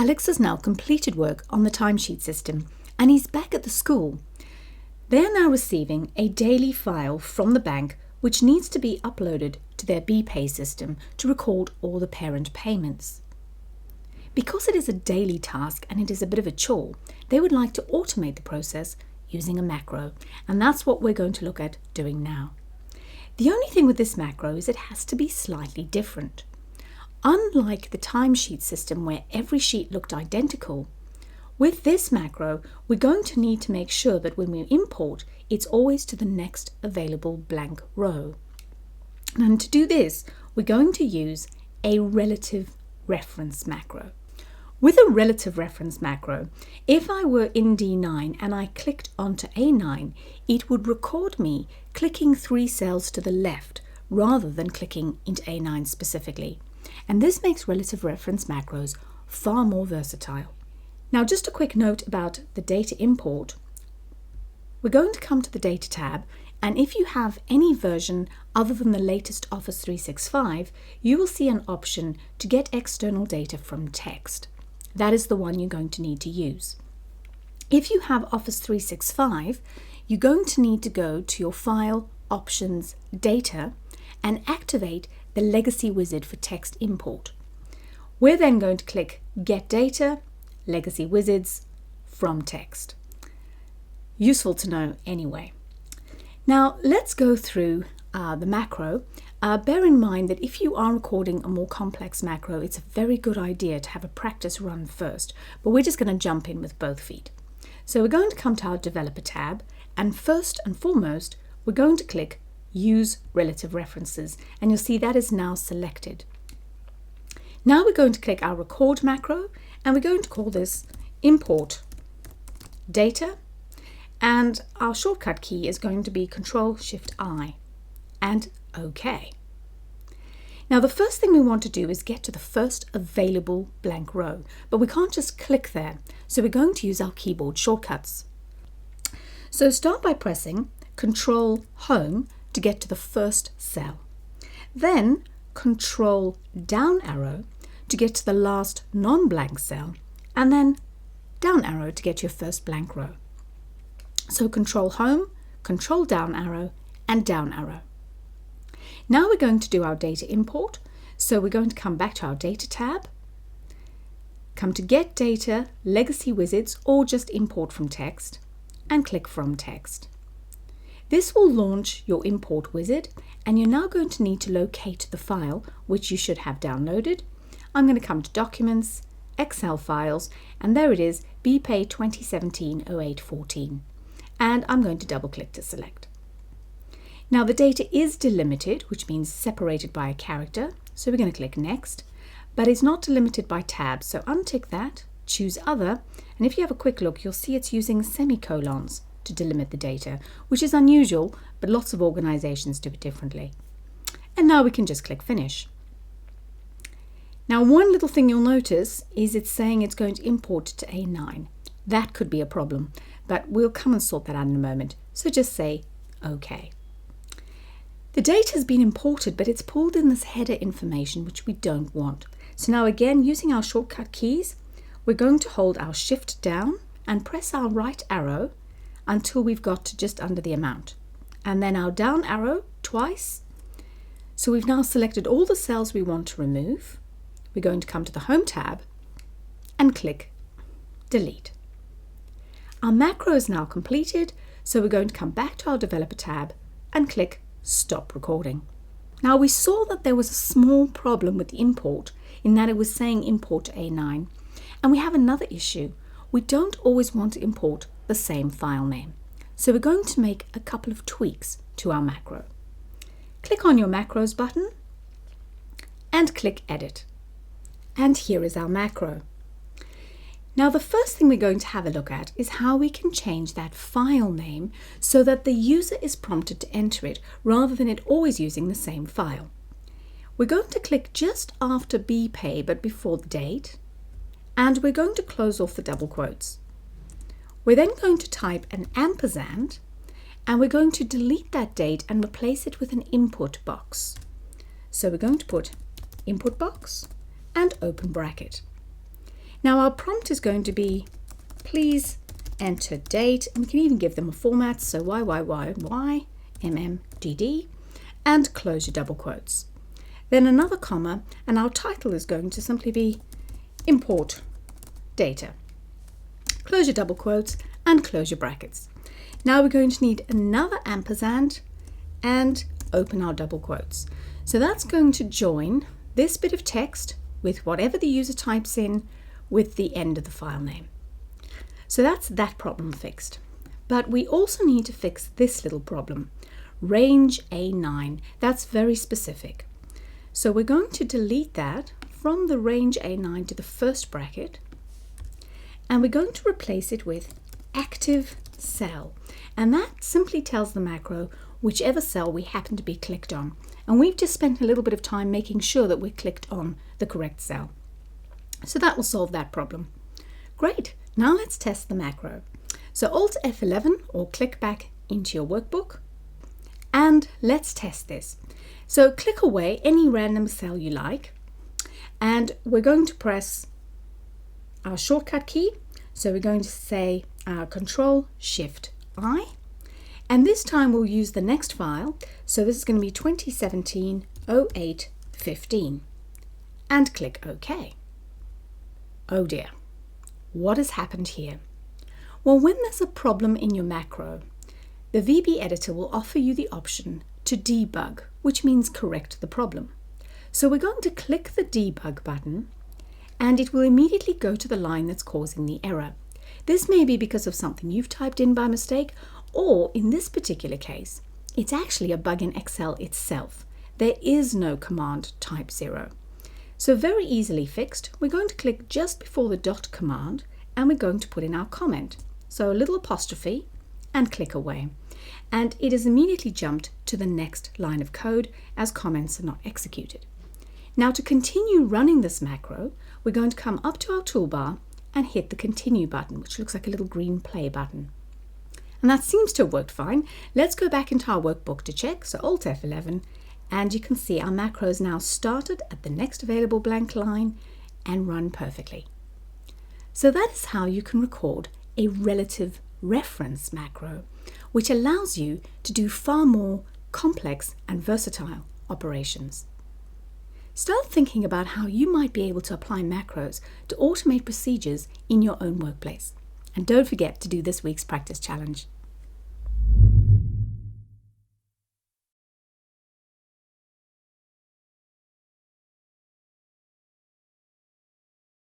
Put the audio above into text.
Alex has now completed work on the timesheet system and he's back at the school. They are now receiving a daily file from the bank which needs to be uploaded to their BPay system to record all the parent payments. Because it is a daily task and it is a bit of a chore, they would like to automate the process using a macro, and that's what we're going to look at doing now. The only thing with this macro is it has to be slightly different. Unlike the timesheet system where every sheet looked identical, with this macro, we're going to need to make sure that when we import, it's always to the next available blank row. And to do this, we're going to use a relative reference macro. With a relative reference macro, if I were in D9 and I clicked onto A9, it would record me clicking 3 cells to the left rather than clicking into A9 specifically. And this makes relative reference macros far more versatile. Now, just a quick note about the data import. We're going to come to the Data tab, and if you have any version other than the latest Office 365, you will see an option to get external data from text. That is the one you're going to need to use. If you have Office 365, you're going to need to go to your File, Options, Data, and activate the Legacy Wizard for text import. We're then going to click Get Data, Legacy Wizards, from Text. Useful to know anyway. Now let's go through the macro. Bear in mind that if you are recording a more complex macro, it's a very good idea to have a practice run first, but we're just going to jump in with both feet. So we're going to come to our Developer tab, and first and foremost, we're going to click Use Relative References, and you'll see that is now selected. Now we're going to click our Record macro, and we're going to call this Import Data, and our shortcut key is going to be Control-Shift-I, and OK. Now the first thing we want to do is get to the first available blank row, but we can't just click there, so we're going to use our keyboard shortcuts. So start by pressing Control Home to get to the first cell, then Control down arrow to get to the last non-blank cell, and then down arrow to get your first blank row. So Control Home, Control down arrow, and down arrow. Now we're going to do our data import. So we're going to come back to our Data tab, come to Get Data, Legacy Wizards, or just Import from Text, and click From Text. This will launch your import wizard, and you're now going to need to locate the file, which you should have downloaded. I'm going to come to Documents, Excel Files, and there it is, BPay 2017-0814. And I'm going to double click to select. Now the data is delimited, which means separated by a character, so we're going to click Next, but it's not delimited by tabs, so untick that, choose Other, and if you have a quick look, you'll see it's using semicolons to delimit the data, which is unusual, but lots of organizations do it differently. And now we can just click Finish. Now one little thing you'll notice is it's saying it's going to import to A9. That could be a problem, but we'll come and sort that out in a moment, so just say OK. The data has been imported, but it's pulled in this header information, which we don't want. So now again, using our shortcut keys, we're going to hold our Shift down and press our right arrow until we've got to just under the amount. And then our down arrow twice. So we've now selected all the cells we want to remove. We're going to come to the Home tab and click Delete. Our macro is now completed, so we're going to come back to our Developer tab and click Stop Recording. Now we saw that there was a small problem with the import in that it was saying import to A9, and we have another issue. We don't always want to import the same file name, so we're going to make a couple of tweaks to our macro. Click on your Macros button and click Edit, and here is our macro. Now the first thing we're going to have a look at is how we can change that file name so that the user is prompted to enter it rather than it always using the same file. We're going to click just after BPay but before the date, and we're going to close off the double quotes. We're then going to type an ampersand, and we're going to delete that date and replace it with an input box. So we're going to put input box and open bracket. Now our prompt is going to be, please enter date, and we can even give them a format, so YYYYMMDD, and close your double quotes. Then another comma, and our title is going to simply be import data. Close your double quotes and close your brackets. Now we're going to need another ampersand and open our double quotes. So that's going to join this bit of text with whatever the user types in with the end of the file name. So that's that problem fixed. But we also need to fix this little problem, range A9. That's very specific. So we're going to delete that from the range A9 to the first bracket, and we're going to replace it with active cell. And that simply tells the macro whichever cell we happen to be clicked on. And we've just spent a little bit of time making sure that we're clicked on the correct cell. So that will solve that problem. Great, now let's test the macro. So Alt F11 or click back into your workbook, and let's test this. So click away any random cell you like, and we're going to press our shortcut key. So we're going to say Control-Shift-I, and this time we'll use the next file. So this is going to be 2017-08-15, and click OK. Oh dear, what has happened here? Well, when there's a problem in your macro, the VB editor will offer you the option to debug, which means correct the problem. So we're going to click the debug button, and it will immediately go to the line that's causing the error. This may be because of something you've typed in by mistake, or in this particular case, it's actually a bug in Excel itself. There is no command type 0. So very easily fixed. We're going to click just before the dot command, and we're going to put in our comment. So a little apostrophe and click away. And it has immediately jumped to the next line of code as comments are not executed. Now to continue running this macro, we're going to come up to our toolbar and hit the continue button, which looks like a little green play button. And that seems to have worked fine. Let's go back into our workbook to check. So Alt F11, and you can see our macro is now started at the next available blank line and run perfectly. So that is how you can record a relative reference macro, which allows you to do far more complex and versatile operations. Start thinking about how you might be able to apply macros to automate procedures in your own workplace. And don't forget to do this week's practice challenge.